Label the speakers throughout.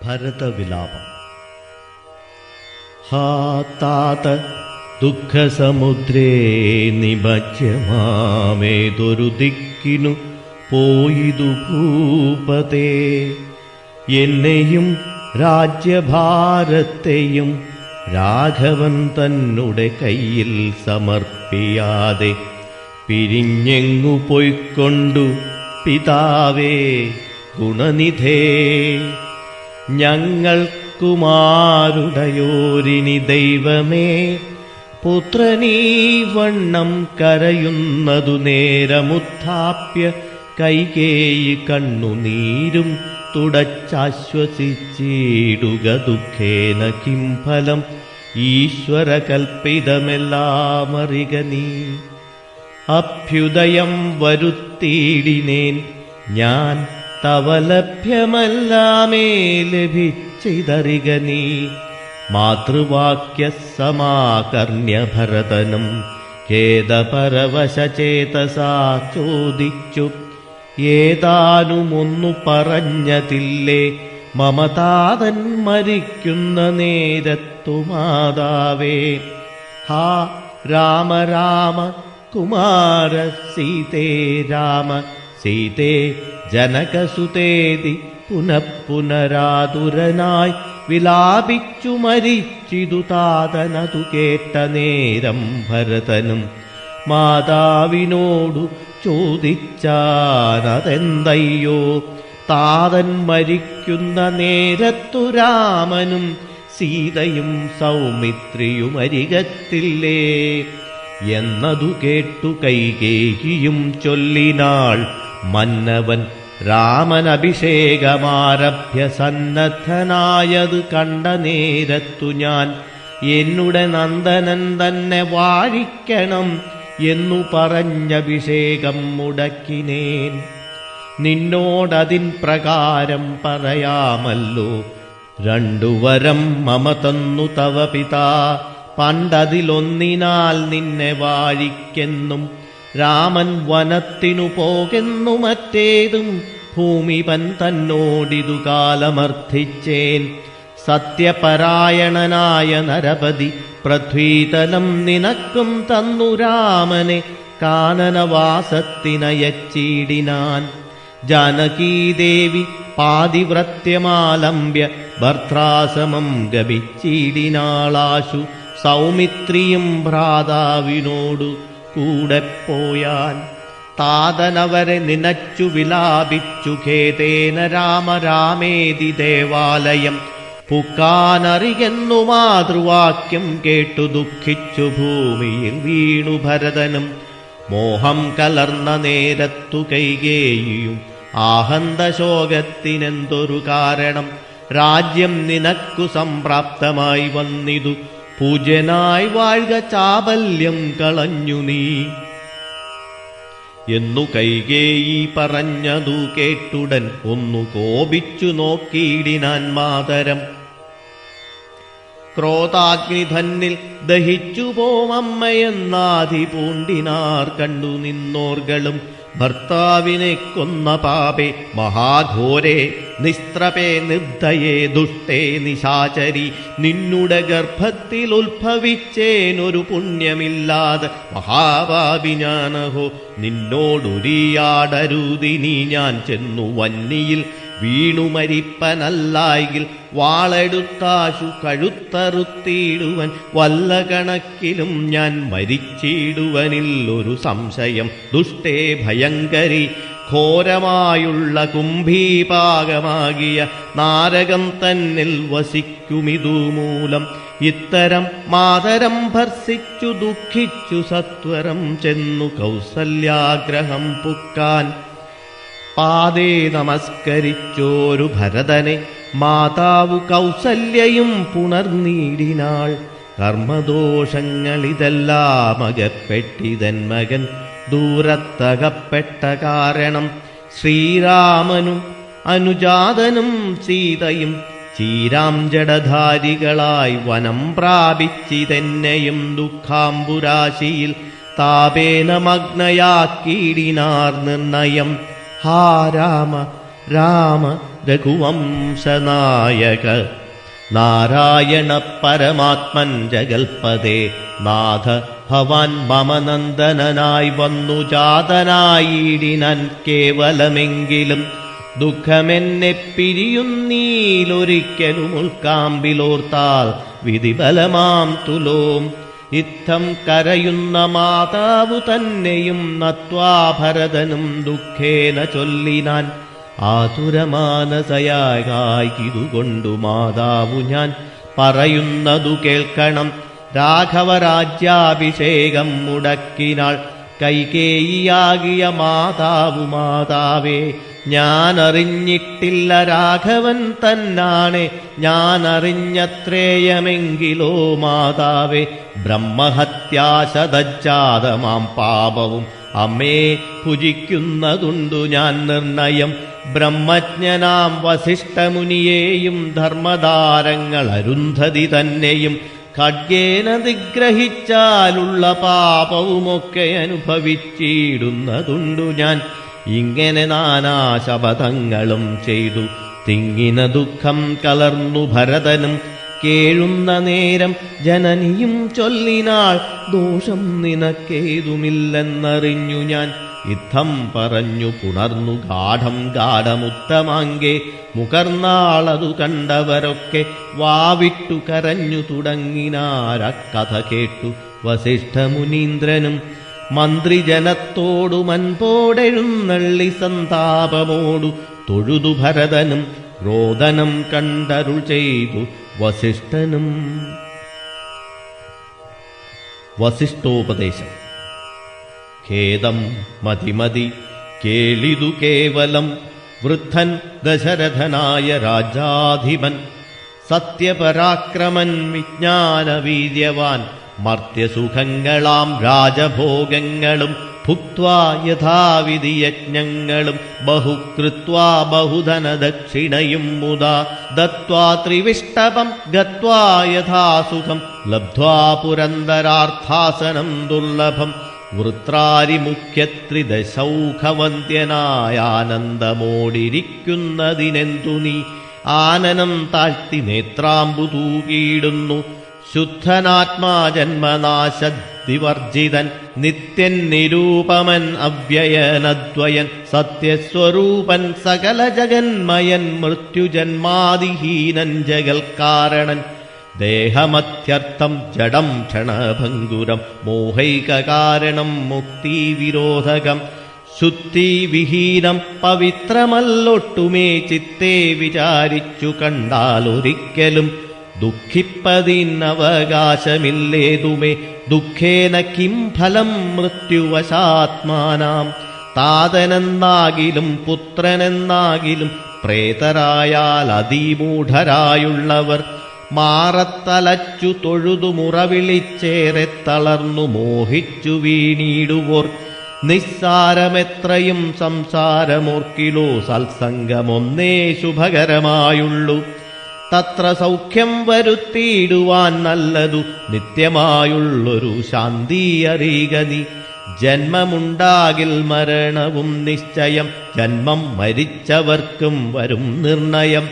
Speaker 1: ഭരതവിലാപം. ഹാ താത ദുഃഖസമുദ്രേ നിമജ്ജമാമേതൊരു ദിക്കിനു പോയിതു ഭൂപതേ. എന്നെയും രാജ്യഭാരത്തെയും രാഘവൻ തന്നുടെ കയ്യിൽ സമർപ്പിയാതെ പിരിഞ്ഞെങ്ങു പൊയ്ക്കൊണ്ടു പിതാവേ ഗുണനിധേ. ഞങ്ങൾക്കുമാരുടയോരിനി ദൈവമേ പുത്രനീ വണ്ണം കരയുന്നതു നേരമുത്ഥാപ്യ കൈകേയി കണ്ണുനീരും തുടച്ചാശ്വസിച്ചിടുക. ദുഃഖേന കിം ഫലം ഈശ്വരകൽപ്പിതമെല്ലാമറിക നീ. അഭ്യുദയം വരുത്തിയിടിനേൻ ഞാൻ തവ ലഭ്യമല്ലാമേ ലഭിച്ചിതറിക നീ. മാതൃവാക്യ സമാകർണ്യ ഭരതനും ഖേദപരവശചേതസാ ചോദിച്ചു. ഏതാനുമൊന്നു പറഞ്ഞതില്ലേ മമതാതൻ മരിക്കുന്ന നേരത്തു മാതാവേ. ഹാ രാമ രാമ കുമാര സീതേ രാമ സീതേ ജനകസുതേതി പുനഃപുനരാതുരനായി വിലാപിച്ചു മരിച്ചിതു താതനതു കേട്ട നേരം ഭരതനും മാതാവിനോടു ചോദിച്ചാനതെന്തയ്യോ. താതൻ മരിക്കുന്ന നേരത്തു രാമനും സീതയും സൗമിത്രിയുമരികത്തില്ലേ എന്നതു കേട്ടു കൈകേയിയും ചൊല്ലിനാൾ. മന്നവൻ രാമനഭിഷേകമാരഭ്യ സന്നദ്ധനായത് കണ്ട നേരത്തു ഞാൻ എന്നുടെ നന്ദനൻ തന്നെ വാഴിക്കണം എന്നു പറഞ്ഞഭിഷേകം മുടക്കിനേൻ. നിന്നോടതിൻ പ്രകാരം പറയാമല്ലോ. രണ്ടു വരം മമ തന്നു തവ പിതാ. പണ്ടതിലൊന്നിനാൽ നിന്നെ വാഴിക്കെന്നും രാമൻ വനത്തിനു പോകെന്നു മറ്റേതും ഭൂമിപൻ തന്നോടിതു കാലമർത്ഥിച്ചേൻ. സത്യപരായണനായ നരപതി പൃഥ്വീതലം നിനക്കും തന്നു രാമനെ കാനനവാസത്തിനയച്ചിടിനാൻ. ജാനകീദേവി പാതിവ്രത്യമാലംബ്യ ഭർത്താസമം ഗമിച്ചിടിനാളാശു. സൗമിത്രിയും ഭ്രാതാവിനോടു കൂടെ പോയാൻ. താതനവരെ നിനച്ചു വിലാപിച്ചു ഖേദേന രാമ രാമേതി ദേവാലയം പുക്കാനറിയെന്നു മാതൃവാക്യം കേട്ടു ദുഃഖിച്ചു ഭൂമിയിൽ വീണു ഭരതനും. മോഹം കലർന്ന നേരത്തു കൈകേയിയും ആഹന്തശോകത്തിനെന്തൊരു കാരണം. രാജ്യം നിനക്കു സംപ്രാപ്തമായി വന്നിതു പൂജ്യനായി വാഴ്ക ചാബല്യം കളഞ്ഞു നീ എന്നു കൈകേയി പറഞ്ഞതു കേട്ടുടൻ ഒന്നു കോപിച്ചു നോക്കിയിടിനാൻ മാതരം. ക്രോധാഗ്നിധന്നിൽ ദഹിച്ചു പോമമ്മയെന്നാധി പൂണ്ടിനാർ കണ്ടു നിന്നോർകളും. ഭർത്താവിനെ കൊന്ന പാപേ മഹാഘോരേ നിസ്ത്രപേ നിർദ്ദയേ ദുഷ്ടേ നിശാചരി. നിന്നുടെ ഗർഭത്തിൽ ഉത്ഭവിച്ചേനൊരു പുണ്യമില്ലാതെ മഹാപാപി ഞാനഹോ. നിന്നോടുരിയാടരുതിനി ഞാൻ ചെന്നു വന്നിയിൽ വീണു മരിപ്പനല്ലായിൽ വാളെടുത്താശു കഴുത്തറുത്തിയിടുവൻ. വല്ല കണക്കിലും ഞാൻ മരിച്ചിടുവനിൽ ഒരു സംശയം. ദുഷ്ടേ ഭയങ്കരി ഘോരമായുള്ള കുംഭീപാകമാകിയ നാരകം തന്നിൽ വസിക്കുമിതുമൂലം. ഇത്തരം മാതരം ഭർസിച്ചു ദുഃഖിച്ചു സത്വരം ചെന്നു കൗസല്യാഗ്രഹം പുക്കാൻ. പാദേ നമസ്കരിച്ചോരു ഭരതനെ മാതാവു കൗസല്യയും പുണർനീടിനാൾ. കർമ്മദോഷങ്ങളിതെല്ലാം അകപ്പെട്ടിതൻ മകൻ ദൂരത്തകപ്പെട്ട കാരണം. ശ്രീരാമനും അനുജാതനും സീതയും ചീരാം ജഡധാരികളായി വനം പ്രാപിച്ചിതെന്നെയും ദുഃഖാംബുരാശിയിൽ താപേന മഗ്നയാക്കിയിടിനാർ നിർണയം. ഹാ രാമ രാമ രഘുവംശനായക നാരായണ പരമാത്മൻ ജഗൽപദേ നാഥ ഭവാൻ മമ നന്ദനനായി വന്നു ജാതനായിടിനാൻ കേവലമെങ്കിലും ദുഃഖമെന്നെ പിരിയുന്നീലൊരിക്കലും ഉൾക്കാമ്പിലോർത്താൽ വിധിബലമാം തുലോം ഇത്തം കരയുന്ന മാതാവു തന്നെയും നത്വാ ഭരതനും ദുഃഖേന ചൊല്ലിനാൻ ആതുരമാനസയായിതുകൊണ്ടു മാതാവു ഞാൻ പറയുന്നതു കേൾക്കണം രാഘവരാജ്യാഭിഷേകം മുടക്കിനാൾ കൈകേയിയാകിയ മാതാവേ ഞാനറിഞ്ഞിട്ടില്ല രാഘവൻ തന്നാണെ ഞാനറിഞ്ഞത്രേയമെങ്കിലോ മാതാവേ ബ്രഹ്മഹത്യാശതജാതമാം പാപവും അമ്മേ ഭുജിക്കുന്നതുണ്ടു ഞാൻ നിർണയം ബ്രഹ്മജ്ഞനാം വസിഷ്ഠമുനിയെയും ധർമ്മധാരങ്ങൾ അരുന്ധതി തന്നെയും ഖഡ്ഗേന നിഗ്രഹിച്ചാലുള്ള പാപവുമൊക്കെ അനുഭവിച്ചിടുന്നതുണ്ടു ഞാൻ ഇങ്ങനെ നാനാശപഥങ്ങളും ചെയ്തു തിങ്ങിന ദുഃഖം കലർന്നു ഭരതനും കേഴുന്ന നേരം ജനനിയും ചൊല്ലിനാൾ ദോഷം നിനക്കേതുമില്ലെന്നറിഞ്ഞു ഞാൻ യുദ്ധം പറഞ്ഞു പുണർന്നു ഗാഠമുത്തമാങ്കെ മുകർന്നാളതു കണ്ടവരൊക്കെ വാവിട്ടു കരഞ്ഞു തുടങ്ങിനാരക്കഥ കേട്ടു വസിഷ്ഠമുനീന്ദ്രനും മന്ത്രിജനത്തോടു മൻപോടെഴുന്നള്ളി സന്താപമോടു തൊഴുതു ഭരതനും രോദനം കണ്ടരുൾ ചെയ്തു വസിഷ്ഠനും. വസിഷ്ഠോപദേശം. ഖേദം മതിമതി കേളിതു കേവലം വൃദ്ധൻ ദശരഥനായ രാജാധിപൻ സത്യപരാക്രമൻ വിജ്ഞാനവീര്യവാൻ മർത്യസുഖങ്ങളാം രാജഭോഗങ്ങളും ഭുക്വാ യഥാവിധി യജ്ഞങ്ങളും ബഹുകൃത്വാ ബഹുധനദക്ഷിണയും മുദാ ദത്വാ ത്രിവിഷ്ടപം ഗത്വാ യഥാസുഖം ലബ്ധ്വാ പുരന്ദരാർത്ഥാസനം ദുർലഭം വൃത്രാരിമുഖ്യത്രിദശൗഖവന്ദ്യനായാനന്ദമോടിരിക്കുന്നതിനെന്തു നീ ആനനം താഴ്ത്തി നേത്രാമ്പു തൂകിയിടുന്നു ശുദ്ധനാത്മാ ജന്മനാശദ്വിവർജിതൻ നിത്യൻ നിരൂപമൻ അവ്യയനദ്വയൻ സത്യസ്വരൂപൻ സകല ജഗന്മയൻ മൃത്യുജന്മാദിഹീനൻ ജഗൽക്കാരണൻ ദേഹമത്യർത്ഥം ജഡം ക്ഷണഭംഗുരം മോഹൈകകാരണം മുക്തിവിരോധകം ശുദ്ധിവിഹീനം പവിത്രമല്ലൊട്ടുമേ ചിത്തേ വിചാരിച്ചു കണ്ടാലൊരിക്കലും ദുഃഖിപ്പതിനവകാശമില്ലേതുമേ ദുഃഖേന കിം ഫലം മൃത്യുവശാത്മാനാം താതനെന്നാകിലും പുത്രനെന്നാകിലും പ്രേതരായാൽ അതിമൂഢരായുള്ളവർ മാറത്തലച്ചു തൊഴുതു മുറവിളിച്ചേറെ തളർന്നു മോഹിച്ചു വീണിടുവോർ നിസ്സാരമെത്രയും സംസാരമോർക്കിലോ സത്സംഗമൊന്നേ ശുഭകരമായുള്ളൂ തത്ര സൗഖ്യം വരുത്തിയിടുവാൻ നല്ലതു നിത്യമായുള്ളൊരു ശാന്തി അറിയുക നീ ജന്മമുണ്ടാകിൽ മരണവും നിശ്ചയം ജന്മം മരിച്ചവർക്കും വരും നിർണയം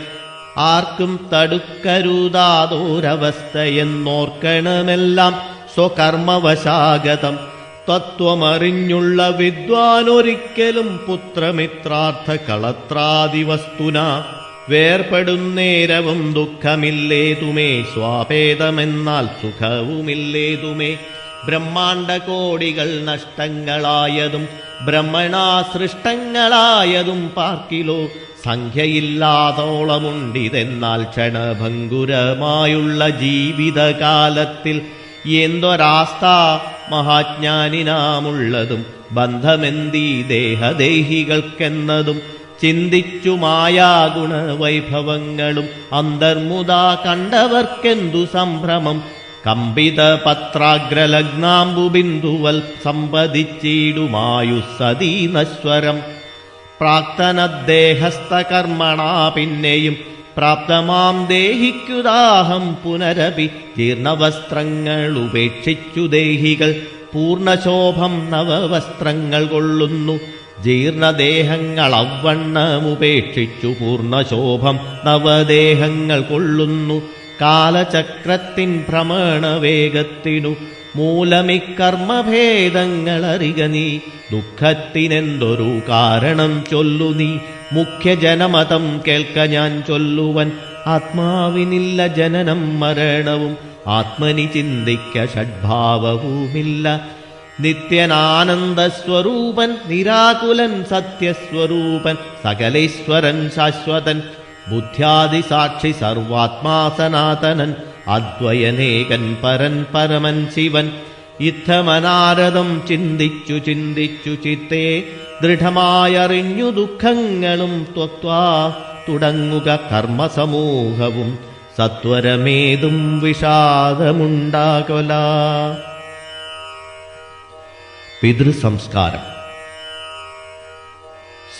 Speaker 1: ആർക്കും തടുക്കരുതാതോരവസ്ഥയെന്നോർക്കണമെല്ലാം സ്വകർമ്മവശാഗതം തത്വമറിഞ്ഞുള്ള വിദ്വാനൊരിക്കലും പുത്രമിത്രാർത്ഥ കളത്രാദിവസ്തുന വേർപെടുന്നേരവും ദുഃഖമില്ലേതുമേ സ്വാപേദമെന്നാൽ സുഖവുമില്ലേതുമേ ബ്രഹ്മാണ്ഡകോടികൾ നഷ്ടങ്ങളായതും ബ്രഹ്മണാ സൃഷ്ടങ്ങളായതും പാർക്കിലോ സംഖ്യയില്ലാതോളമുണ്ടിതെന്നാൽ ക്ഷണഭംഗുരമായുള്ള ജീവിതകാലത്തിൽ എന്തൊരാസ്ഥ മഹാജ്ഞാനിനാമുള്ളതും ബന്ധമെന്തീ ദേഹദേഹികൾക്കെന്നതും ചിന്തിച്ചു മായാഗുണവൈഭവങ്ങളും അന്തർമുദാ കണ്ടവർക്കെന്തു സംഭ്രമം കമ്പിത പത്രാഗ്രലഗ്നാംബുബിന്ദുവൽ സമ്പതിച്ചിടുമായുസ്സതീ നശ്വരം പ്രാക്തനദ്ദേഹസ്ഥകർമ്മണാ പിന്നെയും പ്രാപ്തമാം ദേഹിക്കുദാഹം പുനരപി ജീർണവസ്ത്രങ്ങൾ ഉപേക്ഷിച്ചു ദേഹികൾ പൂർണ്ണശോഭം നവവസ്ത്രങ്ങൾ കൊള്ളുന്നു ജീർണദേഹങ്ങളവണ്ണമുപേക്ഷിച്ചു പൂർണ്ണശോഭം നവദേഹങ്ങൾ കൊള്ളുന്നു. കാലചക്രത്തിൻ ഭ്രമണവേഗത്തിനു മൂലമിക്കർമ്മഭേദങ്ങളറിക നീ. ദുഃഖത്തിനെന്തൊരു കാരണം ചൊല്ലു നീ. മുഖ്യജനമതം കേൾക്ക ഞാൻ ചൊല്ലുവൻ. ആത്മാവിനില്ല ജനനം മരണവും, ആത്മനി ചിന്തിക്ക ഷഡ്ഭാവവുമില്ല. നിത്യനാനന്ദസ്വരൂപൻ നിരാകുലൻ സത്യസ്വരൂപൻ സകലേശ്വരൻ ശാശ്വതൻ ബുദ്ധ്യാദിസാക്ഷി സർവാത്മാ സനാതനൻ അദ്വയനേകൻ പരൻ പരമൻ ശിവൻ. ഇത്തമനാരദം ചിന്തിച്ചു ചിന്തിച്ചു ചിത്തേ ദൃഢമായറിഞ്ഞു ദുഃഖങ്ങളും ത്വക്വാ തുടങ്ങുക കർമ്മസമൂഹവും സത്വരമേതും വിഷാദമുണ്ടാകൊല. പിതൃസംസ്കാരം.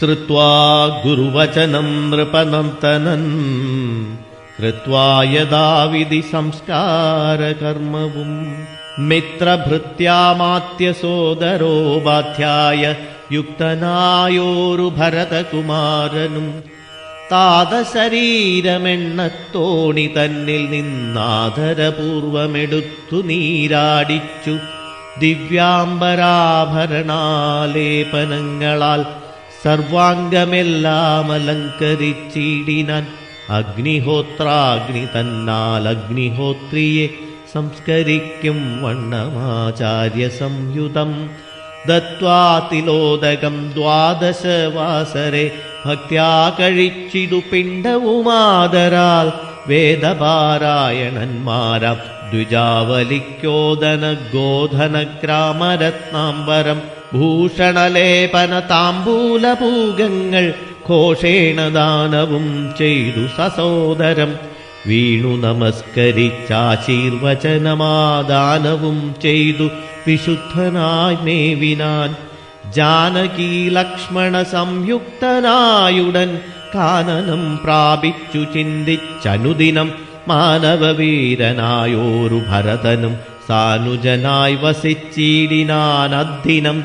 Speaker 1: ശ്രുത്വാ ഗുരുവചനം നൃപനന്ദനൻ കൃത്വാ യഥാവിധി സംസ്കാരകർമ്മവും മിത്രഭൃത്യാമാത്യസോദരോപാധ്യായ യുക്തനായോരു ഭരതകുമാരനും താതശരീരമെണ്ണത്തോണി തന്നിൽ നിന്നാദരപൂർവമെടുത്തു നീരാടിച്ചു ദിവ്യാംബരാഭരണാലേപനങ്ങളാൽ സർവാംഗമെല്ലാം അലങ്കരിച്ചിടിനാൻ. അഗ്നിഹോത്രാഗ്നി തന്നാൽ അഗ്നിഹോത്രിയെ സംസ്കരിക്കും വണ്ണമാചാര്യ സംയുതം ദത്വാ തിലോദകം ദ്വാദശവാസരെ ഭക്ത്യാ കഴിച്ചിതു പിണ്ഡവുമാദരാൽ. വേദപാരായണന്മാരാം ദ്വിജാവലിക്കോദനഗോധനഗ്രാമരത്നാംബരം ഭൂഷണലേപന താംബൂലപൂഗങ്ങൾ ഘോഷേണ ദാനവും ചെയ്തു സസോദരം. വീണു നമസ്കരിച്ചാശീർവചനമാദാനവും ചെയ്തു വിശുദ്ധനായി മേവിനാൻ. ജാനകീ ലക്ഷ്മണ സംയുക്തനായുടൻ കാനനം പ്രാപിച്ചു ചിന്തിച്ചനുദിനം മാനവവീരനായോരു ഭരതനും സാനുജനായി വസിച്ചിടിനാനദ്ദിനം.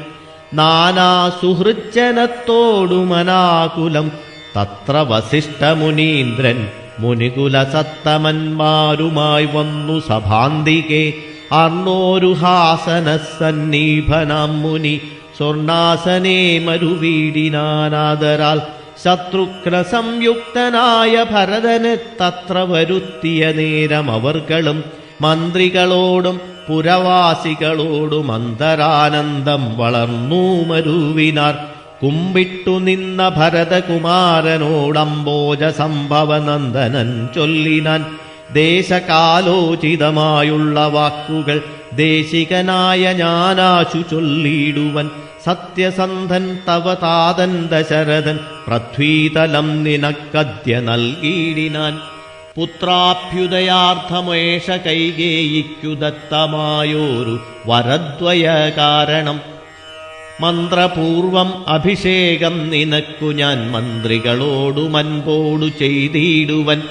Speaker 1: നാനാ സുഹൃജ്ജനത്തോടുമനാകുലം തത്ര വസിഷ്ഠമുനീന്ദ്രൻ മുനികുലസത്തമന്മാരുമായി വന്നു സഭാന്തികെ. അർണോരു ഹാസനസന്നീഭനാം മുനി സ്വർണാസനേ മരുവീടിനാനാദരാൽ. ശത്രുഘ്ന സംയുക്തനായ ഭരതനെ തത്ര വരുത്തിയ നേരം അവർകളും മന്ത്രികളോടും പുരവാസികളോടും അന്തരാനന്ദം വളർന്നു മരുവിനാർ. കുമ്പിട്ടു നിന്ന ഭരതകുമാരനോടംബോജ സംഭവനന്ദനൻ ചൊല്ലിനാൻ. ദേശകാലോചിതമായുള്ള വാക്കുകൾ ദേശികനായ ഞാനാശു ചൊല്ലിടുവൻ. സത്യസന്ധൻ തവ താതൻ ദശരഥൻ പൃഥ്വീതലം നിനക്കദ്യ നൽകിയിടിനാൻ. പുത്രാഭ്യുദയാർത്ഥമേഷ കൈകേയിക്കു ദത്തമായോരു വരദ്വയ കാരണം. മന്ത്രപൂർവം അഭിഷേകം നിനക്കു ഞാൻ മന്ത്രികളോടു മൻപോടു ചെയ്തിടുവൻ.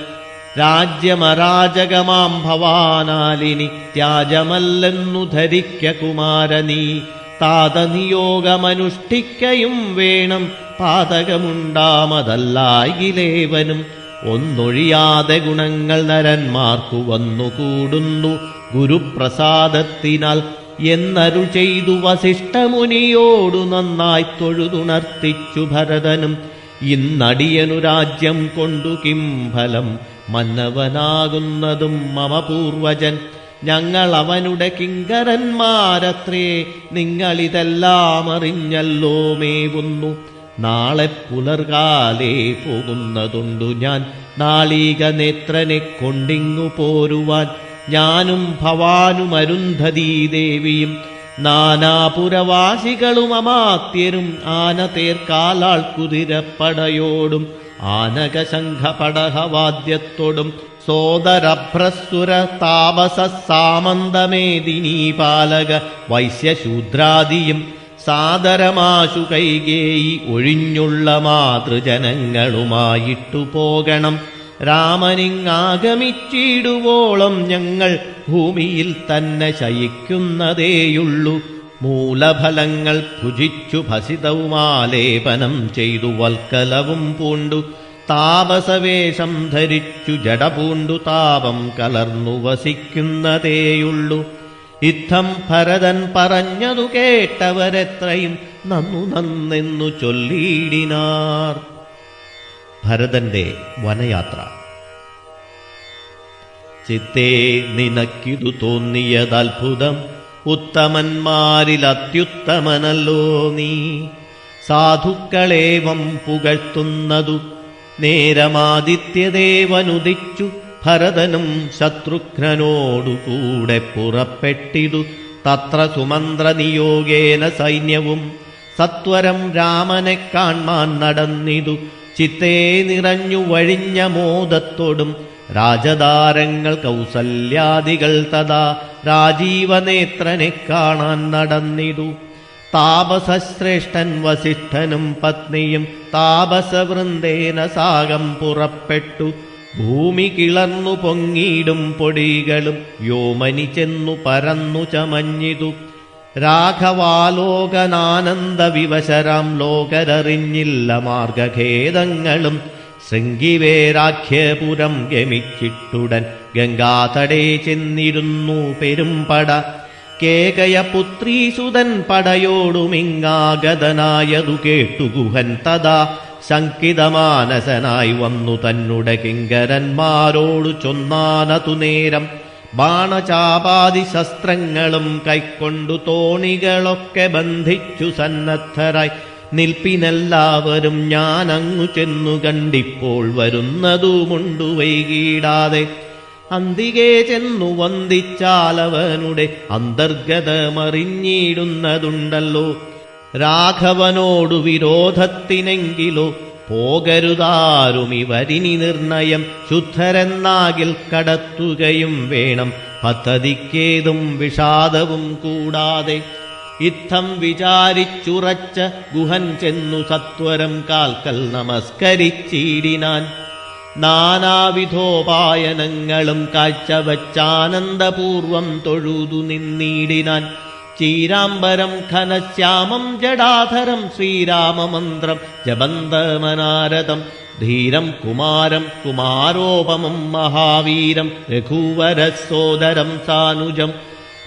Speaker 1: രാജ്യമരാജകമാം ഭവാനാലിനി ത്യാജമല്ലെന്നു ധരിക്ക കുമാരനീ. താതനിയോഗമനുഷ്ഠിക്കയും വേണം പാതകമുണ്ടാമതല്ലായിലേവനും. ഒന്നൊഴിയാതെ ഗുണങ്ങൾ നരന്മാർക്കു വന്നുകൂടുന്നു ഗുരുപ്രസാദത്തിനാൽ എന്നരുൾ ചെയ്തു വസിഷ്ഠമുനിയോടു നന്നായി തൊഴുതുണർത്തിച്ചു ഭരതനും. ഇന്നടിയനു രാജ്യം കൊണ്ടു കിം ഫലം, മന്നവനാകുന്നതും മമ പൂർവജൻ. ഞങ്ങൾ അവനുടെ കിങ്കരന്മാരത്രേ, നിങ്ങളിതെല്ലാം അറിഞ്ഞല്ലോ മേവുന്നു. നാളെ പുലർകാലേ പോകുന്നതുണ്ടു ഞാൻ നാളീക നേത്രനെ കൊണ്ടിങ്ങു പോരുവാൻ. ഞാനും ഭവാനും അരുന്ധതീ ദേവിയും നാനാപുരവാസികളും അമാത്യരും ആന തേർക്കാലാൾ കുതിരപ്പടയോടും ആനകശംഖപടഹവാദ്യത്തോടും സോദരഭ്രസുര താപസ സാമന്തമേദിനീ പാലക വൈശ്യശൂദ്രാദിയും സാദരമാശു കൈകേയി ഒഴിഞ്ഞുള്ള മാതൃജനങ്ങളുമായിട്ടു പോകണം. രാമനിങ്ങാഗമിച്ചിടുവോളം ഞങ്ങൾ ഭൂമിയിൽ തന്നെ ശയിക്കുന്നതേയുള്ളൂ. മൂലഫലങ്ങൾ ഭുജിച്ചു ഭസിതവുമാലേപനം ചെയ്തു വൽക്കലവും പൂണ്ടു താപസവേഷം ധരിച്ചു ജടപൂണ്ടു താപം കലർന്നു വസിക്കുന്നതേയുള്ളൂ. ഇത്തം ഭരതൻ പറഞ്ഞതു കേട്ടവരെത്രയും നന്നു നന്നെന്നു ചൊല്ലിയിടിനാർ. ഭരതന്റെ വനയാത്ര. ചിത്തേ നിനക്കിതു തോന്നിയതത്ഭുതം, ഉത്തമന്മാരിൽ അത്യുത്തമനല്ലോ നീ. സാധുക്കളേവം പുകഴ്ത്തുന്നതു നേരമാദിത്യദേവനുദിച്ചു ഭരതനും ശത്രുഘ്നനോടുകൂടെ പുറപ്പെട്ടിതു. തത്ര സുമന്ത്രനിയോഗേന സൈന്യവും സത്വരം രാമനെ കാൺമാൻ നടന്നിതു. ചിത്തേ നിറഞ്ഞു വഴിഞ്ഞ മോദത്തോടും രാജധാരങ്ങൾ കൗസല്യാദികൾ തഥാ രാജീവനേത്രനെ കാണാൻ നടന്നിതു. താപസശ്രേഷ്ഠൻ വസിഷ്ഠനും പത്നിയും താപസവൃന്ദേന സാഗം പുറപ്പെട്ടു. ഭൂമി കിളർന്നു പൊങ്ങിയിടും പൊടികളും വ്യോമനി ചെന്നു പരന്നു ചമഞ്ഞിതു. രാഘവാലോകനാനന്ദവിവശരാം ലോകരറിഞ്ഞില്ല മാർഗഖേദങ്ങളും. ശൃംഗിവേരാഖ്യപുരം ഗമിച്ചിട്ടുടൻ ഗംഗാതടേ ചെന്നിരുന്നു പെരുമ്പട. കേകയപുത്രീസുതൻ പടയോടുമിങ്ങാഗതനായതു കേട്ടു ഗുഹൻ തഥാ ശങ്കിതമാനസനായി വന്നു തന്നെ കിങ്കരന്മാരോടു ചൊന്നാനതു നേരം. ബാണചാപാദി ശസ്ത്രങ്ങളും കൈക്കൊണ്ടു തോണികളൊക്കെ ബന്ധിച്ചു സന്നദ്ധരായി നിൽപ്പിനെല്ലാവരും ഞാനങ്ങു ചെന്നു കണ്ടിപ്പോൾ വരുന്നതുമുണ്ടു വൈകിടാതെ. അന്തികെ ചെന്നു വന്ദിച്ചാലവനുടെ അന്തർഗതമറിഞ്ഞിടുന്നതുണ്ടല്ലോ. രാഘവനോടു വിരോധത്തിനെങ്കിലോ പോകരുതാരുമിവരിനി നിർണയം. ശുദ്ധരെന്നാകിൽ കടത്തുകയും വേണം പദ്ധതിക്കേതും വിഷാദവും കൂടാതെ. ഇത്തം വിചാരിച്ചുറച്ച ഗുഹൻ ചെന്നു സത്വരം കാൽക്കൽ നമസ്കരിച്ചിടിനാൻ. നാനാവിധോപായനങ്ങളും കാഴ്ചവച്ചാനന്ദപൂർവം തൊഴുതു നിന്നിടിനാൻ. ചീരാംബരം ഘനശ്യാമം ജടാധരം ശ്രീരാമമന്ത്രം ജപന്തമനാരദം. ധീരം കുമാരം കുമാരോപമം മഹാവീരം രഘുവരസോദരം സാനുജം.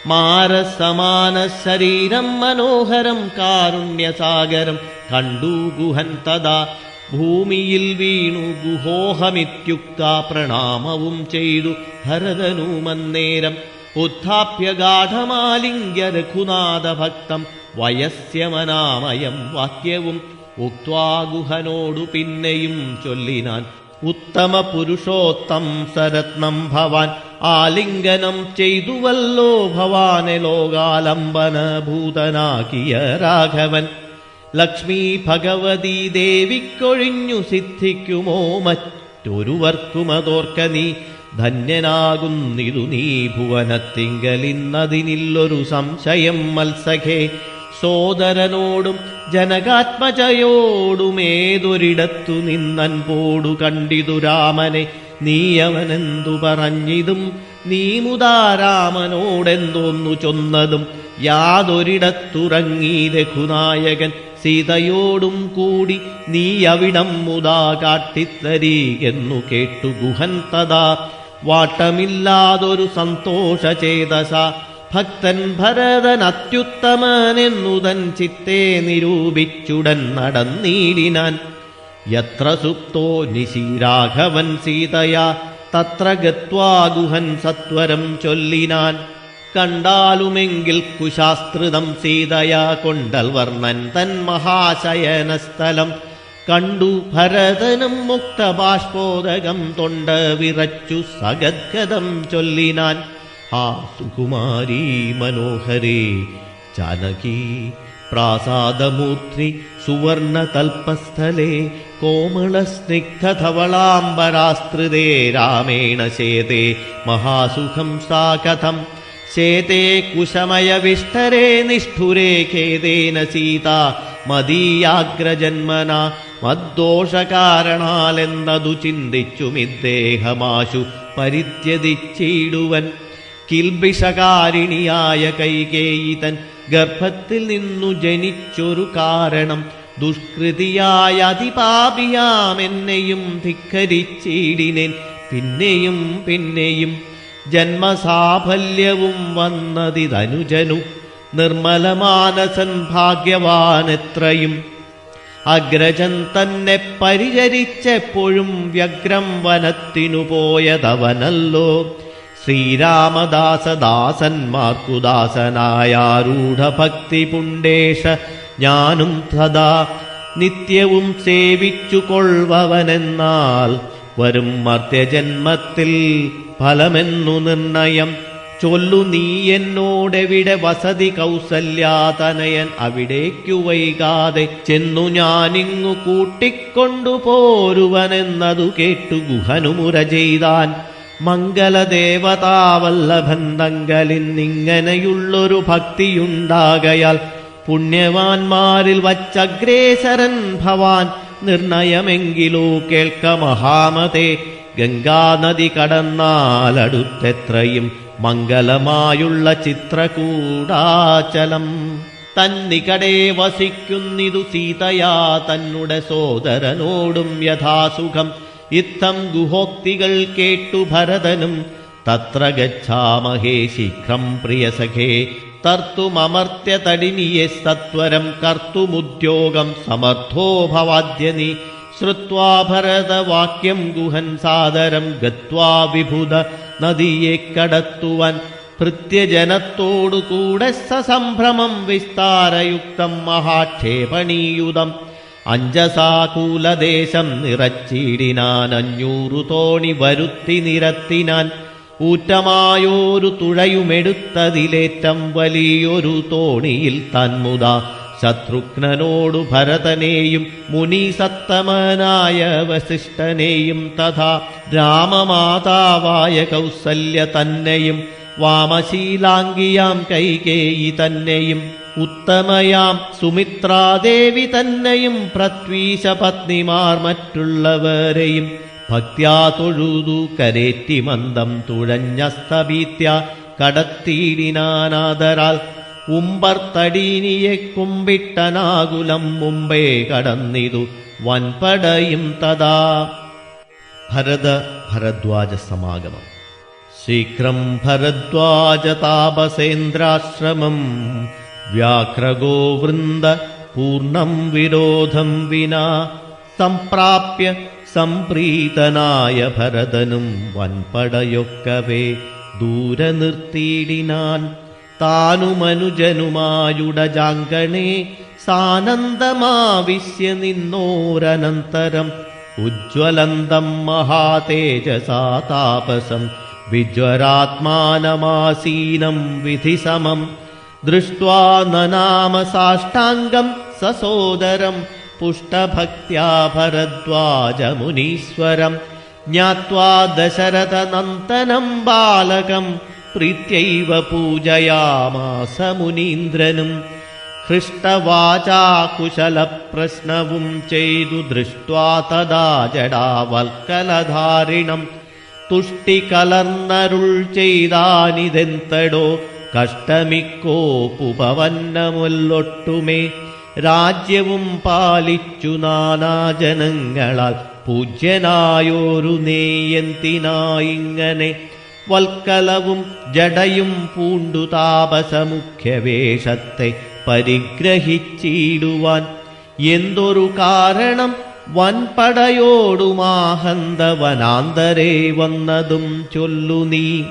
Speaker 1: മാരസമാന ശരീരം മനോഹരം കാരുണ്യസാഗരം കണ്ടു ഗുഹൻ തഥാ. ഭൂമിയിൽ വീണു ഗുഹോഹമിത്യുക്ത പ്രണാമവും ചെയ്തു ഭരതനുമന്നേരം. ഉത്ഥാപ്യഗാഠമാലിംഗ്യ രഘുനാഥ ഭക്തം വയസ്യമനാമയം വാക്യവും ഉക്ത്വാ ഗുഹനോടു പിന്നെയും ചൊല്ലിനാൻ. ഉത്തമ പുരുഷോത്തം സരത്നം ഭവാൻ ആലിംഗനം ചെയ്തുവല്ലോ ഭവാനെ ലോകാലംബന ഭൂതനാക്കിയ രാഘവൻ. ലക്ഷ്മി ഭഗവതി ദേവിക്കൊഴിഞ്ഞു സിദ്ധിക്കുമോ മറ്റൊരുവർക്കുമതോർക്ക നീ. ധന്യനാകുന്നിതു നീ ഭുവനത്തിങ്കലിന്നതിനില്ലൊരു സംശയം മത്സഖേ. സോദരനോടും ജനകാത്മജയോടുമേതൊരിടത്തു നിന്നൻപോടു കണ്ടിതു രാമനെ. നീ അവനെന്തു പറഞ്ഞിതും നീ മുതാ രാമനോടെന്തോന്നു ചൊന്നതും. യാതൊരിടത്തുറങ്ങി രഘുനായകൻ സീതയോടും കൂടി നീ അവിടം മുതാ കാട്ടിത്തരീകെന്നു കേട്ടു ഗുഹൻ തഥാ. വാട്ടമില്ലാതൊരു സന്തോഷചേതസ ഭക്തൻ ഭരതൻ അത്യുത്തമനെന്നുതൻ ചിത്തേ നിരൂപിച്ചുടൻ നടന്നീടിനാൻ. യത്ര സുപ്തോ നിശീരാഘവൻ സീതയാ തത്ര ഗത്വാ ഗുഹൻ സത്വരം ചൊല്ലിനാൻ. കണ്ടാലുമെങ്കിൽ കുശാസ്ത്രിതം സീതയാ കൊണ്ടൽ വർണ്ണൻ തൻ മഹാശയനസ്ഥലം. കണ്ടു ഭരതനും മുക്തബാഷ്പോദകം തൊണ്ട വിറച്ചു സഗദ്ഗതം ചൊല്ലിനാൻ. ആ സുകുമാരീ മനോഹരേ ജാനകി പ്രാസാദമൂർത്തി സുവർണതൽപസ്ഥലേ കോമളസ്നിഗ്ധധവളാംബരാസ്ത്രിതേ രാമേണ ശേതേ മഹാസുഖം സാ കഥം. ശേതേ കുശമയവിഷ്ടരേ നിഷ്ഠുരേ ഖേദേന സീതാ മദീയാഗ്രജന്മന. മദ്ദോഷകാരണാലെന്നതു ചിന്തിച്ചുമിദ്ദേഹമാശു പരിത്യജിച്ചിടുവൻ. കിൽബിഷകാരിണിയായ കൈകേയിതൻ ഗർഭത്തിൽ നിന്നു ജനിച്ചൊരു കാരണം ദുഷ്കൃതിയായ അതിപാപിയാമെന്നെയും ധിക്കരിച്ചിടിനേൻ പിന്നെയും പിന്നെയും. ജന്മസാഫല്യവും വന്നതിതനുജനു നിർമ്മലമാനസൻ ഭാഗ്യവാനെത്രയും. അഗ്രജൻ തന്നെ പരിചരിച്ചെപ്പോഴും വ്യഗ്രം വനത്തിനു പോയതവനല്ലോ. ശ്രീരാമദാസദാസന്മാർക്കു ദാസനായാരൂഢഭക്തി പുണ്ടേഷ ഞാനും സദാ നിത്യവും സേവിച്ചു കൊള്ളുവനെന്നാൽ വരും മർത്യജന്മത്തിൽ ഫലമെന്നു നിർണയം. ചൊല്ലു നീ എന്നോടെവിടെ വസതി കൗസല്യാതനയൻ അവിടേക്കു വൈകാതെ ചെന്നു ഞാനിങ്ങു കൂട്ടിക്കൊണ്ടു പോരുവനെന്നതു കേട്ടു ഗുഹനുമുര ചെയ്താൻ. മംഗലദേവതാവല്ലഭന്തങ്കലിന്നിങ്ങനെയുള്ളൊരു ഭക്തിയുണ്ടാകയാൽ പുണ്യവാന്മാരിൽ വച്ചഗ്രേസരൻ ഭവാൻ. നിർണയമെങ്കിലോ കേൾക്ക മഹാമതേ, ഗംഗാനദി കടന്നാലടുത്തെത്രയും മംഗലമായുള്ള ചിത്രകൂടാചലം. തന്നികടേ വസിക്കുന്നിതു സീതയാ തന്നെ സോദരനോടും യഥാസുഖം. ഇത്തം ഗുഹോക്തികൾ കേട്ടു ഭരതനും തത്ര ഗച്ഛാമഹേ ശീഘ്രം പ്രിയസഖേ. തർത്തുമമർത്യ തടിനിയെ സത്വരം കർത്തുമുദ്യോഗം സമർത്ഥോ ഭവാദ്യനി. ശ്രുത്വാ ഭരതവാക്യം ഗുഹൻ സാദരം ഗത്വാ വിഭുത നദിയെ കടത്തുവാൻ. ഭൃത്യജനത്തോടുകൂടെ സസംഭ്രമം വിസ്താരയുക്തം മഹാക്ഷേപണീയുതം. അഞ്ജസാകൂലദേശം നിറച്ചിടിനാൻ 500 തോണി വരുത്തി നിരത്തിനാൻ. ഊറ്റമായോരു തുഴയുമെടുത്തതിലേറ്റം വലിയൊരു തോണിയിൽ തന്മുതാ ശത്രുഘ്നനോടു ഭരതനെയും മുനിസത്തമനായ വസിഷ്ഠനെയും തഥാ രാമമാതാവായ കൗസല്യ തന്നെയും വാമശീലാംഗിയാം കൈകേയി തന്നെയും ഉത്തമയാം സുമിത്രാദേവി തന്നെയും പൃഥ്വീശപത്നിമാർ മറ്റുള്ളവരെയും ഭക്ത്യാ തൊഴുതു കരേറ്റി മന്ദം തുഴഞ്ഞസ്തഭീത്യ കടത്തിയിടിനാനാദരാൽ. ഉമ്പർത്തടീനിയെ കുമ്പിട്ടനാകുലം മുമ്പേ കടന്നിതു വൻപടയും തഥാ. ഭരദ്വാജ സമാഗമം. ശീഘ്രം ഭരദ്വാജ താപസേന്ദ്രാശ്രമം വ്യാഘ്രഗോ വൃന്ദ പൂർണ്ണം വിരോധം വിനാ. സംപ്രാപ്യ സംപ്രീതനായ ഭരതനും വൻപടയൊക്കവേ ദൂരെ നിർത്തിയിടിനാൻ. താനുമനുജനുമായുടജാങ്കണേ സാനന്ദമാവിശ്യ നിന്നോരനന്തരം. ഉജ്ജ്വലന്തം മഹാതേജസാ താപസം വിജ്വരാത്മാനമാസീനം വിധിസമം. ദൃഷ്ട്വാ നനാമ സാഷ്ടാംഗം സസോദരം പുഷ്ടഭക്ത്യാ ഭരദ്വാജമുനീശ്വരം. ജ്ഞാത്വാ ദശരഥനന്ദനം ബാലകം പ്രീത്യൈവ പൂജയാമാസ മുനീന്ദ്രനും. ഹൃഷ്ടവാചാ കുശലപ്രശ്നവും ചെയ്തു ദൃഷ്ട്വാ തദാ ജടാവൽക്കലധാരിണം. തുഷ്ടി കലർന്നരുൾ ചെയ്താനിതെന്തടോ കഷ്ടമിക്കോപ്പുപവന്നമൊല്ലൊട്ടുമേ. രാജ്യവും പാലിച്ചു നാനാജനങ്ങളാൽ പൂജ്യനായോരു നേയന്തിനായിങ്ങനെ. വൽക്കലവും ജടയും പൂണ്ടു താപസമുഖ്യവേഷത്തെ പരിഗ്രഹിച്ചിടുവാൻ. എന്തൊരു കാരണം വൻപടയോടുമാഹന്ത വനാന്തരേ വന്നതും ചൊല്ലു നീ.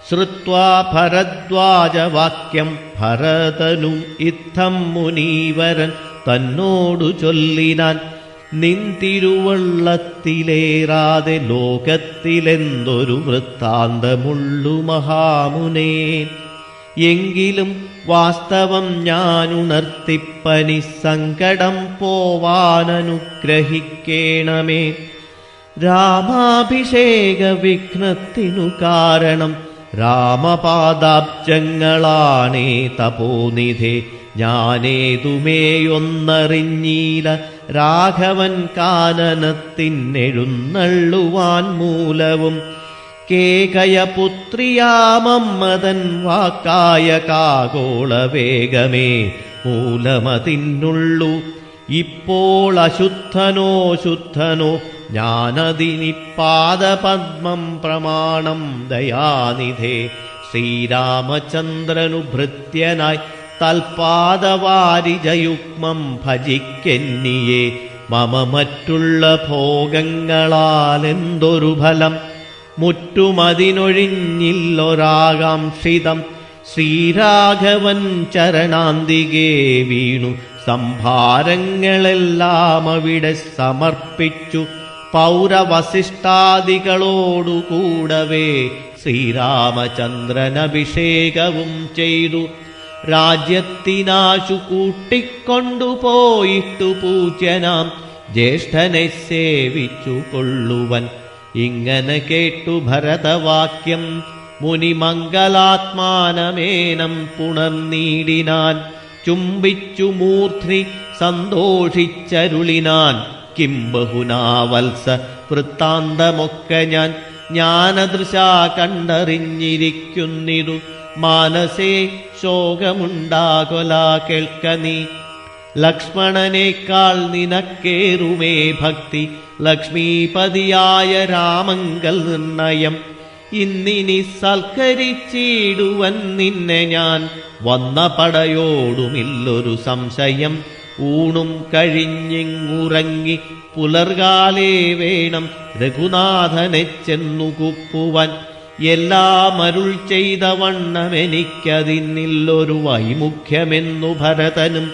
Speaker 1: ശ്രുത്വാ ഭരദ്വാജവാക്യം ഭരതനും ഇത്തം മുനീവരൻ തന്നോടു ചൊല്ലിനാൻ. നിന്തിരുവള്ളത്തിലേറാതെ ലോകത്തിലെന്തൊരു വൃത്താന്തമുള്ളു മഹാമുനേ. എങ്കിലും വാസ്തവം ഞാനുണർത്തിപ്പനി സങ്കടം പോവാനനുഗ്രഹിക്കേണമേ. രാമാഭിഷേക വിഘ്നത്തിനു കാരണം രാമപാദാബ്ജങ്ങളാണേ തപോനിധേ. ഞാനേതുമേയൊന്നറിഞ്ഞീല രാഘവൻ കാനനത്തിനെഴുന്നള്ളുവാൻ മൂലവും. കേകയപുത്രിയാമമ്മതൻ വാക്കായ കാകോളവേഗമേ മൂലമതിന്നുള്ളു. ഇപ്പോൾ അശുദ്ധനോ ശുദ്ധനോ ഞാനതിനിപ്പാദപദ്മം പ്രമാണം ദയാനിധേ. ശ്രീരാമചന്ദ്രനു ഭൃത്യനായി തൽപാദവാരിജയുഗ്മം ഭജിക്കെന്നിയെ. മമ മറ്റുള്ള ഭോഗങ്ങളാലെന്തൊരു ഫലം, മുറ്റുമതിനൊഴിഞ്ഞില്ലൊരാകാംക്ഷിതം. ശ്രീരാഘവൻ ചരണാന്തികേ വീണു സംഭാരങ്ങളെല്ലാം അവിടെ സമർപ്പിച്ചു. പൗരവസിഷ്ഠാദികളോടുകൂടവേ ശ്രീരാമചന്ദ്രനഭിഷേകവും ചെയ്തു. രാജ്യത്തിനാശു കൂട്ടിക്കൊണ്ടുപോയിട്ടു പൂജ്യനാം ജ്യേഷ്ഠനെ സേവിച്ചു കൊള്ളുവൻ. ഇങ്ങനെ കേട്ടു ഭരതവാക്യം മുനിമംഗലാത്മാനമേനം പുണർനീടിനാൻ. ചുംബിച്ചു മൂർധ്നി സന്തോഷിച്ചരുളിനാൻ. കിം ബഹുനാ വത്സ വൃത്താന്തമൊക്കെ ഞാൻ ജ്ഞാനദൃശാ കണ്ടറിഞ്ഞിരിക്കുന്നിതു. മാനസേ ശോകമുണ്ടാകൊല കേൾക്ക നീ. ലക്ഷ്മണനേക്കാൾ നിനക്കേറുമേ ഭക്തി, ലക്ഷ്മീപതിയായ രാമങ്കൽ നിർണയം. ഇന്നിനി സൽക്കരിച്ചിടുവൻ നിന്നെ ഞാൻ, വന്ന പടയോടുമില്ലൊരു സംശയം. ഊണും കഴിഞ്ഞിങ്ങുറങ്ങി പുലർകാലേ വേണം രഘുനാഥനെ ചെന്നു കുപ്പുവാൻ. എല്ലാം അരുൾ ചെയ്ത വണ്ണമെനിക്കതിന്നില്ലൊരു വൈമുഖ്യമെന്നു ഭരതനും.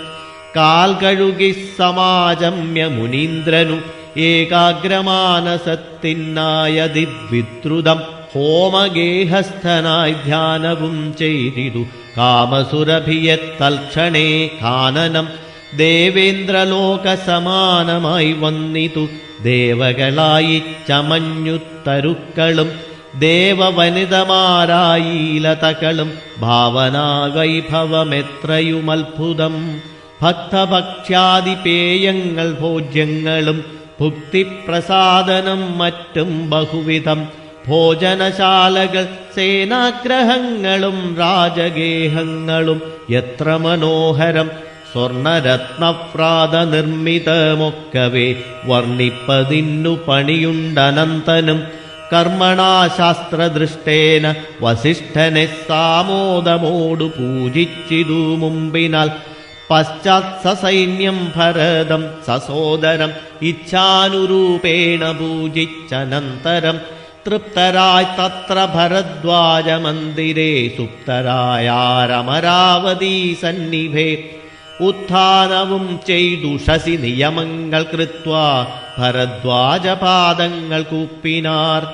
Speaker 1: കാൽ കഴുകി സമാജമ്യ മുനീന്ദ്രനും ഏകാഗ്രമാനസത്തിനായ ദിവിദ്രുതം. ഹോമഗേഹസ്ഥനായി ധ്യാനവും ചെയ്തിതു കാമസുരഭിയെ തൽക്ഷണേ കാനനം. ദേവേന്ദ്രലോകസമാനമായി വന്നിതു ദേവകളായി ചമഞ്ഞു തരുക്കളും. ദേവവനിതമാരായീലതകളും ഭാവനാവൈഭവമെത്രയുമത്ഭുതം. ഭക്തഭക്ഷ്യാദിപേയങ്ങൾ ഭോജ്യങ്ങളും ഭുക്തിപ്രസാദനം മറ്റും ബഹുവിധം. ഭോജനശാലകൾ സേനാഗ്രഹങ്ങളും രാജഗേഹങ്ങളും എത്ര മനോഹരം. സ്വർണരത്നപ്രാത നിർമ്മിതമൊക്കവേ വർണ്ണിപ്പതിന്നു പണിയുണ്ടനന്തനും. കർമ്മണാ ശാസ്ത്രദൃഷ്ടേന വസിഷ്ഠനെ സാമോദമോടു പൂജിച്ചിതു മുമ്പിനാൽ. പശ്ചാത് സസൈന്യം ഭരതം സസോദരം ഇച്ഛാനുരൂപേണ പൂജിച്ചനന്തരം. തൃപ്തരായി തത്ര ഭരദ്വാജമന്ദിരേ സുപ്തരായാരമരാവതീ സന്നിഭേ. ഉത്ഥാനവും ചെയ്തു ശശി നിയമങ്ങൾ കൃത്വാ ഭരദ്വാജപാദങ്ങൾ കൂപ്പിനാർ.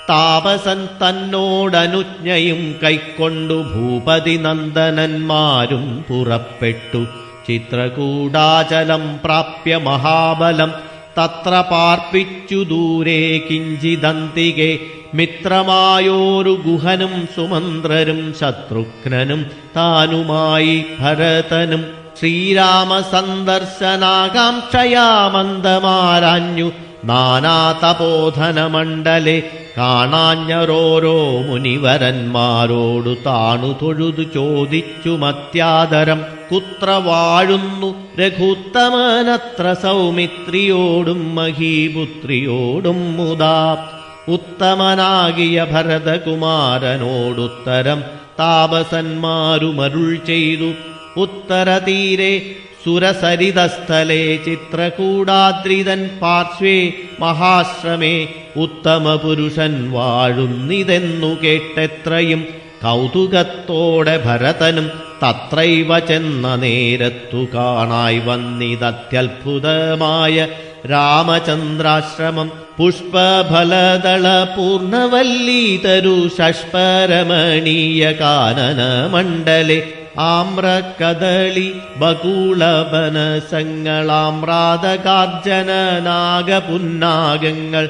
Speaker 1: താപസൻ തന്നോടനുജ്ഞയും കൈക്കൊണ്ടു ഭൂപതി നന്ദനന്മാരും പുറപ്പെട്ടു. ചിത്രകൂടാചലം പ്രാപ്യ മഹാബലം തത്ര പാർപ്പിച്ചു ദൂരെ കിഞ്ചിദന്തികെ. മിത്രമായോരു ഗുഹനും സുമന്ത്രരും ശത്രുഘ്നനും താനുമായി ഭരതനും. ശ്രീരാമസന്ദർശനാകാംക്ഷയാ മന്ദമാരാഞ്ഞു നാനാതപോധനമണ്ഡലെ. കാണാഞ്ഞരോരോ മുനിവരന്മാരോടു താണു തൊഴുതു ചോദിച്ചു മത്യാദരം. കുത്ര വാഴുന്നു രഘുത്തമനത്ര സൗമിത്രിയോടും മഹീപുത്രിയോടും മുദാ. ഉത്തമനാകിയ ഭരതകുമാരനോടുത്തരം താപസന്മാരുമരുൾ ചെയ്തു. ഉത്തരതീരെ സുരസരിതസ്ഥലേ ചിത്രകൂടാദ്രിതൻ പാർശ്വേ മഹാശ്രമേ. ഉത്തമപുരുഷൻ വാഴുന്നിതെന്നു കേട്ടെത്രയും കൗതുകത്തോടെ ഭരതനും തത്രൈവ ചെന്ന നേരത്തു കാണായി വന്നിതത്യത്ഭുതമായ രാമചന്ദ്രാശ്രമം. പുഷ്പഫലദള പൂർണവല്ലീതരു ഷഷ്പരമണീയ കാനന മണ്ഡലെ. ആമ്രകദളി ബകൂളബനസങ്ങളാമ്രാതകാർജന നാഗപുന്നാഗങ്ങൾ.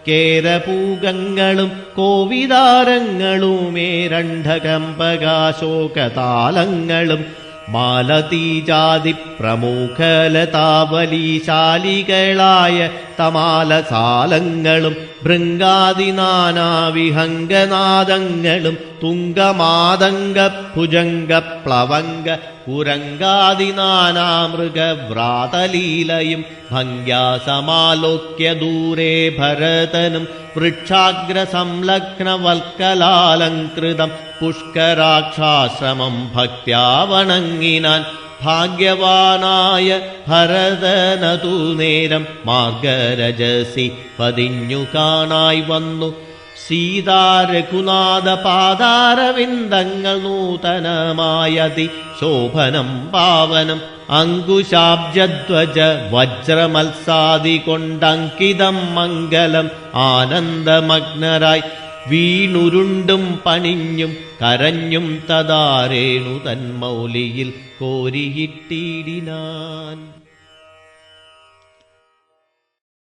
Speaker 1: കേരപൂഗങ്ങളും കോവിദാരങ്ങളുമേരണ്ഡകമ്പകാശോകതാലങ്ങളും. മാലതീജാതി പ്രമുഖലതാവലീശാലികളായ തമാലസാലങ്ങളും ഭൃംഗാദിനാനാവിഹംഗനാദങ്ങളും തുങ്കമാതംഗ ഭുജംഗ പ്ലവംഗ കുരങ്കാദിനാനാമൃഗവ്രാതലീലയും ഭംഗ്യാ സമാലോക്യ ദൂരെ ഭരതനും വൃക്ഷാഗ്രസംലഗ്നവൽക്കലാലങ്കൃതം പുഷ്കരാക്ഷാശ്രമം ഭക്ത്യാ വണങ്ങിനാൻ. ഭാഗ്യവാനായ ഭരതനതു നേരം മാർഗരജസി പതിഞ്ഞു കാണായി വന്നു. സീതാരഘുനാഥ പാദാരവിന്ദങ്ങൾ നൂതനമായതി ശോഭനം പാവനം അങ്കുശാബ്ജധ്വജ വജ്രമത്സാദി കൊണ്ടങ്കിതം മംഗലം ആനന്ദമഗ്നരായി വീണുരുണ്ടും പണിഞ്ഞും കരഞ്ഞും തദാരേണു തന്മൗലിയിൽ കോരിയിട്ടിടിനാൻ.